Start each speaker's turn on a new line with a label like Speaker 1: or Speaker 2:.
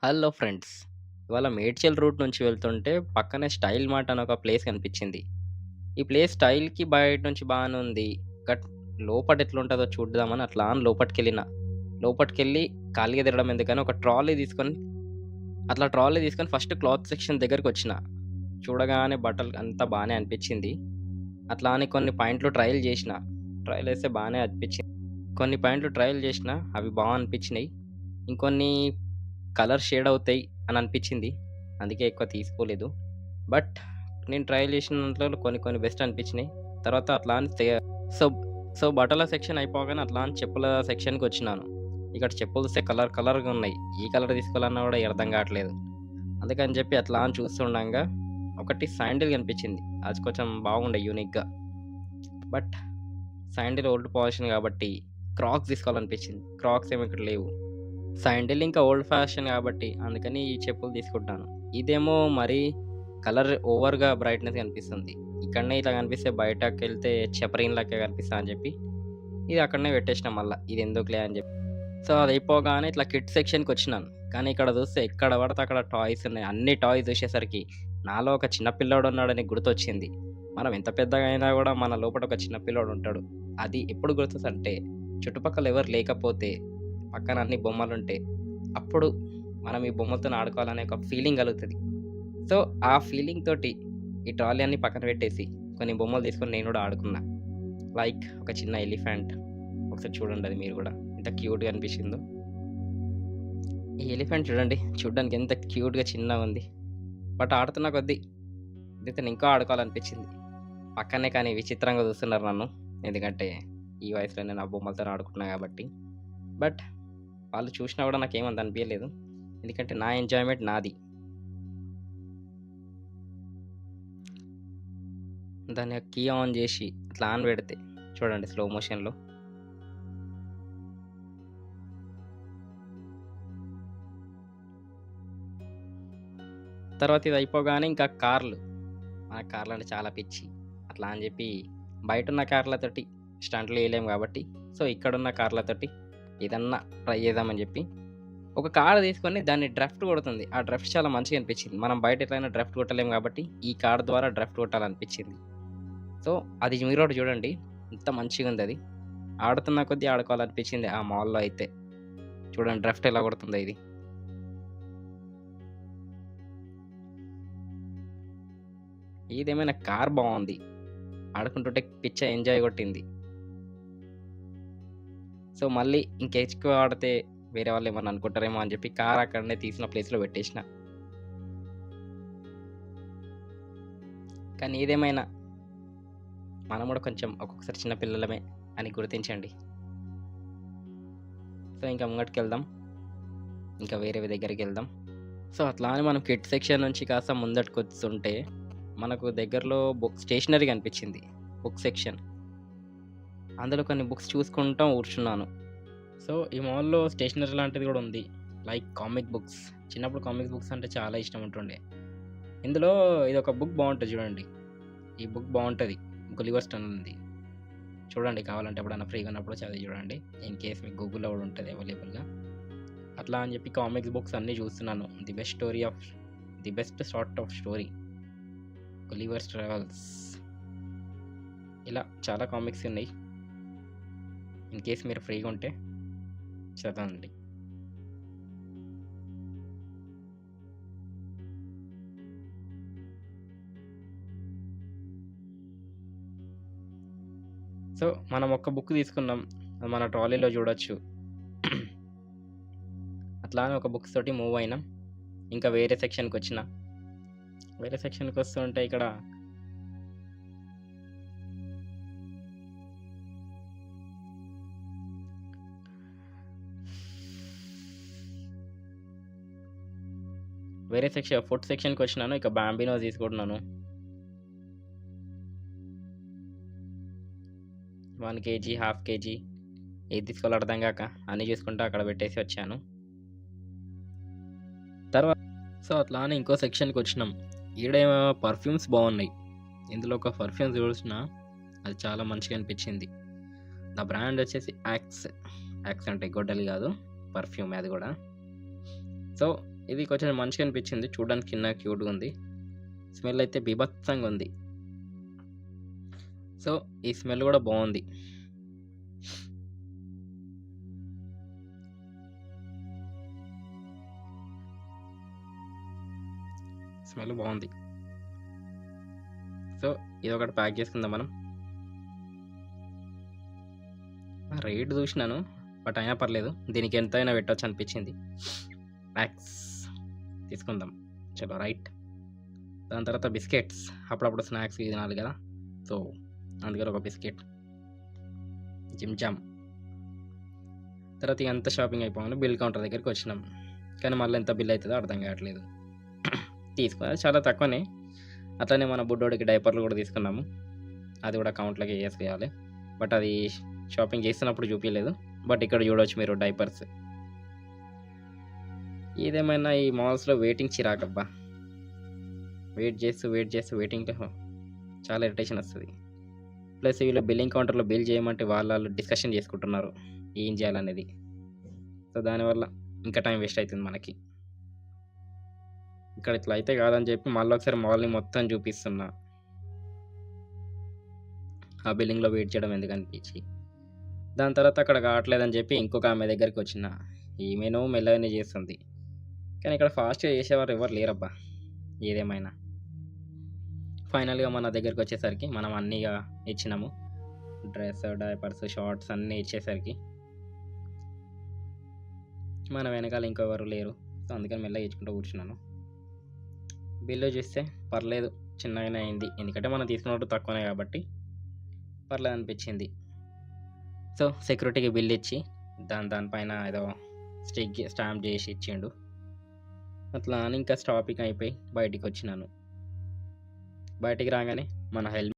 Speaker 1: Hello friends. ఇవాళ Medchal route నుంచి వెళ్తుంటే పక్కనే స్టైల్ మార్ట్ అని ఒక ప్లేస్ కనిపించింది. ఈ ప్లేస్ స్టైల్‌కి బయట నుంచి బానే ఉంది. బట్ లోపట ఎట్లుంటదో చూద్దామని అట్లా అని లోపటికెళ్ళిన. లోపటికెళ్ళి ఖాళీగా తిరగడం ఎందుకని ఒక ట్రాలీ తీసుకొని ఫస్ట్ క్లాత్ సెక్షన్ దగ్గరకొచ్చిన. చూడగానే బట్టలు అంతా బానే అనిపించింది. అట్లా అని కొన్ని పాయింట్లు ట్రైల్ చేసిన. ట్రైల్ ఏస్తే బానే అనిపించింది. కొన్ని పాయింట్లు ట్రైల్ చేసిన. అవి అనిపించినయి. ఇంకొన్ని కలర్ షేడ్ అవుతాయి అని అనిపించింది. అందుకే ఎక్కువ తీసుకోలేదు. బట్ నేను ట్రైల్ చేసిన దాంట్లో కొన్ని కొన్ని బెస్ట్ అనిపించినాయి. తర్వాత అట్లా అని సో, సో బట్టల సెక్షన్ అయిపోగానే అట్లా అని చెప్పుల సెక్షన్‌కొచ్చినాను. ఇక్కడ చెప్పులు చూస్తే కలర్ కలర్‌గా ఉన్నాయి. ఏ కలర్ తీసుకోవాలన్నా కూడా అర్థం కావట్లేదు. అందుకని చెప్పి అట్లా అని చూస్తుండంగా ఒకటి శాండిల్ కనిపించింది. అది కొంచెం బాగుండే యూనిక్‌గా. బట్ శాండిల్ ఓల్డ్ పొజిషన్ కాబట్టి క్రాక్స్ తీసుకోవాలనిపించింది. క్రాక్స్ ఏమో ఇక్కడ లేవు. శాండిల్ ఇంకా ఓల్డ్ ఫ్యాషన్ గాబట్టి, అందుకని ఈ చెప్పులు తీసుకుంటాను. ఇదేమో మరీ కలర్ ఓవర్‌గా బ్రైట్‌నెస్ కనిపిస్తుంది. ఇక్కడనే ఇట్లా కనిపిస్తే బయటకెళ్తే చెపరీన్ లెక్క కనిపిస్తది అని చెప్పి, ఇది అక్కడనే పెట్టేసినా మళ్ళా. ఇదెందుకులే అని చెప్పి. సో, అదయిపోగానే ఇట్లా కిడ్స్ సెక్షన్‌కొచ్చినాను. కానీ ఇక్కడ చూస్తే ఎక్కడ పడితే అక్కడ టాయ్స్ ఉన్నాయి. అన్ని టాయ్స్ చూసేసరికి నాలో ఒక చిన్న పిల్లోడున్నాడని గుర్తొచ్చింది. మనం ఎంత పెద్దగా అయినా గూడా మన లోపట ఒక చిన్న పిల్లోడుంటాడు. అది ఎప్పుడు గుర్తొస్తదంటే, చుట్టుపక్కల ఎవరు లేకపోతే పక్కన అన్ని బొమ్మలుంటే, అప్పుడు మనం ఈ బొమ్మలతోని ఆడుకోవాలనే ఒక ఫీలింగ్ కలుగుతది. సో, ఆ ఫీలింగ్ తోటి ఈ ట్రాలీ అన్ని పక్కన పెట్టేసి, కొన్ని బొమ్మలు తీసుకొని నేను గూడా ఆడుకున్నా. లైక్ ఒక చిన్న ఎలిఫెంట్. ఒకసారి చూడండి అది మీరు గూడా. ఎంత క్యూట్‌గా అనిపించిందో. ఈ ఎలిఫెంట్ చూడండి. చూడ్డానికి ఎంత క్యూట్‌గా చిన్నగుంది. బట్ ఆడుతున్న కొద్దీ దీంతోని ఇంకా ఆడుకోవాలనిపించింది. పక్కనే కానీ విచిత్రంగా చూస్తున్నారు నన్ను. ఎందుకంటే, ఈ వయసులో నేను ఆ బొమ్మలతోని ఆడుకుంటున్నా గాబట్టి. బట్ వాళ్ళు చూషినా గూడా నాకేమంత అనిపియలేదు. ఎందుకంటే నా ఎంజాయ్‌మెంట్ నాది. దాన్ని కీ ఆన్ జేసి ఇట్లా ఆన్ బెడితే చూడండి స్లో మోషన్‌లో. తర్వాత ఇది అయిపోగానే ఇంకా కార్లు. నాకు కార్లంటే చాలా పిచ్చి. అట్లా అని జెప్పి బయటున్న కార్లతోటి స్టంట్లు ఎయలేము గాబట్టి, సో, ఇక్కడున్న కార్లతోటి ఏదన్నా ట్రై చేద్దామని జెప్పి ఒక కార్ తీసుకొని దాన్ని డ్రిఫ్ట్ కొడుతుంది. ఆ డ్రిఫ్ట్ చాలా మంచిగా అనిపించింది. మనం బయట ఎట్లైనా డ్రిఫ్ట్ కొట్టలేము గాబట్టి, ఈ కార్ ద్వారా డ్రిఫ్ట్ కొట్టాలనిపించింది. సో, అది మీరు గూడా చూడండి. ఎంత మంచిగుందది. ఆడుతున్న కొద్దీ ఆడుకోవాలనిపించింది ఆ మాల్‌లో అయితే. చూడండి డ్రిఫ్ట్ ఎలా కొడుతుందో ఇది. ఏదేమైనా కార్ బావుంది. ఆడుకుంటుంటే పిచ్చ ఎంజాయ్ కొట్టింది. సో, మళ్ళీ ఇంకెక్కువ ఆడితే వేరే వాళ్ళేమన్నా అనుకుంటారేమో అని చెప్పి కార్ అక్కడనే తీసిన ప్లేస్‌లో పెట్టేసిన. కానీ ఏదేమైనా మనం గూడా కొంచెం ఒక్కొక్కసారి చిన్న పిల్లలమే అని గుర్తించండి. సో, ఇంకా ముంగటికెళ్దాం. ఇంకా వేరే దగ్గరికెళ్దాం. సో, అట్లా అని మనం కిడ్స్ సెక్షన్ నుంచి కాస్త ముందటికొస్తుంటే, మనకు దగ్గరలో స్టేషనరీ కనిపించింది. Book section. అందులో కొన్ని బుక్స్ చూసుకుంటా కూర్చున్నాను. సో, ఈ మాల్‌లో స్టేషనరీ లాంటిది గూడా ఉంది. Like comic books. చిన్నప్పుడు కామిక్ బుక్స్ అంటే చాలా ఇష్టం ఉంటుండే. ఇందులో ఇదొక బుక్ బావుంటది చూడండి. ఈ బుక్ బావుంటది. 'గులివర్ స్టోన్' ఉంది. చూడండి కావాలంటే ఎప్పుడైనా ఫ్రీగా ఉన్నప్పుడు చదివి చూడండి. ఇన్ కేస్ మీకు గూగుల్‌లో గూడా ఉంటది అవైలబుల్‌గా. అట్లా అని చెప్పి కామిక్స్ బుక్స్ అన్నీ చూస్తున్నాను. The best sort of story 'Gulliver's travels' ఇలా చాలా కామిక్స్ ఉన్నాయి. ఇన్ కేస్ మీరు ఫ్రీగా ఉంటే చదవండి. సో, మనం ఒక్క బుక్ తీసుకున్నాం. అది మన ట్రాలీలో చూడొచ్చు. అట్లా అని ఒక బుక్స్ తోటి మూవ్ అయినాం. ఇంకా వేరే సెక్షన్‌కొచ్చిన. వేరే సెక్షన్‌కొస్తుంటే ఇక్కడ ఫుడ్ సెక్షన్‌కొచ్చినాను. ఇక బాంబినో తీసుకుంటున్నాను. 1 కేజీ, హాఫ్ కేజీ ఏది తీసుకోవాలో అర్థం గాక అన్నీ చూసుకుంటా అక్కడ పెట్టేసి వచ్చాను. తర్వాత సో, అట్లా అని ఇంకో సెక్షన్‌కొచ్చినాం. ఈడేమో పర్ఫ్యూమ్స్ బావున్నాయి. ఇందులో ఒక పర్ఫ్యూమ్ చూసిన అది చాలా మంచిగా అనిపించింది. నా బ్రాండ్ వచ్చేసి యాక్స్. యాక్స్ అంటే గొడ్డలి గాదు. పర్ఫ్యూమే అది గూడా. సో, ఇది కొంచెం మంచిగా అనిపించింది. చూడడానికి చిన్నగా క్యూట్‌గా ఉంది. స్మెల్ అయితే బీభత్సంగా ఉంది. సో, ఈ స్మెల్ గూడా బావుంది. స్మెల్ బావుంది. సో, ఇదొకటి ప్యాక్ చేసుకుందాం మనం. రేట్ చూసినాను. బట్ అయినా పర్లేదు. దీనికి ఎంతైనా పెట్టొచ్చు అనిపించింది. ప్యాక్స్ తీసుకుందాం. చలో రైట్. దాని తర్వాత బిస్కెట్స్. అప్పుడప్పుడు స్నాక్స్ తినాలి కదా! సో, అందుకని ఒక బిస్కెట్. Gym jam. తర్వాత ఇగ అంతా షాపింగ్ అయిపోగానే బిల్ కౌంటర్ దగ్గరికి వచ్చినాం. కానీ మళ్ళీ ఎంత బిల్ అయితదో అర్థం కావట్లేదు. తీసుకున్నది చాలా తక్కువనే. అట్లనే మన బుడ్డోడికి డైపర్లు కూడా తీసుకున్నాము. అది కూడా అకౌంట్‌లోకి ఏసేయాలి. బట్ అది షాపింగ్ చేస్తున్నప్పుడు చూపియలేదు. బట్ ఇక్కడ చూడొచ్చు మీరు డైపర్స్. ఏదేమైనా ఈ మాల్స్‌లో వెయిటింగ్ చిరాకబ్బా! వెయిట్ చేస్తూ వెయిటింగ్‌లో చాలా ఇరిటేషన్ వస్తది. ప్లస్ వీళ్ళు బిల్లింగ్ కౌంటర్‌లో బిల్ చేయమంటే వాళ్ళాళ్ళు డిస్కషన్ చేసుకుంటున్నారు. ఏం చేయాలనేది. సో, దానివల్ల ఇంకా టైం వేస్ట్ అయితుంది మనకి. ఇక్కడ ఇట్లా అయితే కాదని చెప్పి మళ్ళొకసారి మాల్‌ని మొత్తం చూపిస్తున్నా. ఆ బిల్లింగ్‌లో వెయిట్ చేయడం ఎందుకనిపించి. దాని తర్వాత అక్కడ కావట్లేదని చెప్పి ఇంకొక ఆమె దగ్గరికొచ్చిన. ఈమెను మెల్లగానే చేస్తుంది. కానీ ఇక్కడ ఫాస్ట్‌గా చేసేవారు ఎవరు లేరబ్బా! ఏదేమైనా. ఫైనల్‌గా మన దగ్గరికొచ్చేసరికి మనం అన్నీ ఇగ ఇచ్చినాము. డ్రెస్, డైపర్స్, షార్ట్స్ అన్నీ ఇచ్చేసరికి మన వెనకాల ఇంకెవరు లేరు. సో, అందుకని మెల్లగా ఇచ్చుకుంటూ కూర్చున్నాను. బిల్లు చూస్తే పర్లేదు చిన్నగానే అయింది. ఎందుకంటే మనం తీసుకున్నట్టు తక్కువనే కాబట్టి పర్లేదనిపించింది. సో, సెక్యూరిటీకి బిల్ ఇచ్చి దానిపైన ఏదో స్టాంప్ చేసి ఇచ్చిండు. అట్లా అని ఇంకా షాపింగ్ అయిపోయి బయటికొచ్చినాను. బయటికి రాగానే మన